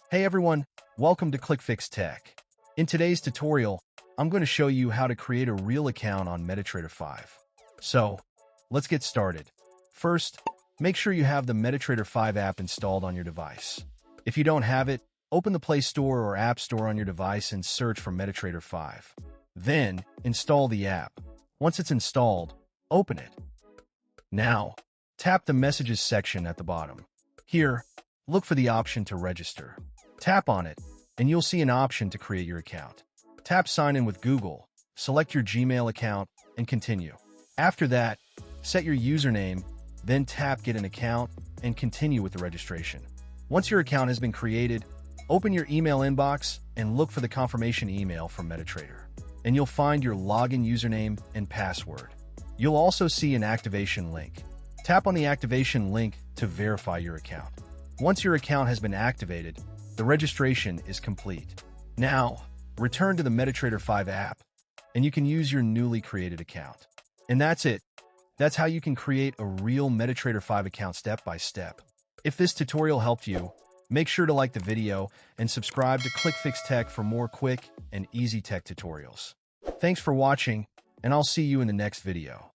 Hey everyone, welcome to ClickFix Tech. In today's tutorial, I'm going to show you how to create a real account on MetaTrader 5. So, let's get started. First, make sure you have the MetaTrader 5 app installed on your device. If you don't have it, open the Play Store or App Store on your device and search for MetaTrader 5. Then, install the app. Once it's installed, open it. Now, tap the Messages section at the bottom. Here, look for the option to register. Tap on it, and you'll see an option to create your account. Tap Sign in with Google, select your Gmail account, and continue. After that, set your username, then tap Get an Account, and continue with the registration. Once your account has been created, open your email inbox and look for the confirmation email from MetaTrader, and you'll find your login username and password. You'll also see an activation link. Tap on the activation link to verify your account. Once your account has been activated, the registration is complete. Now, return to the MetaTrader 5 app, and you can use your newly created account. And that's it. That's how you can create a real MetaTrader 5 account step by step. If this tutorial helped you, make sure to like the video and subscribe to ClickFix Tech for more quick and easy tech tutorials. Thanks for watching, and I'll see you in the next video.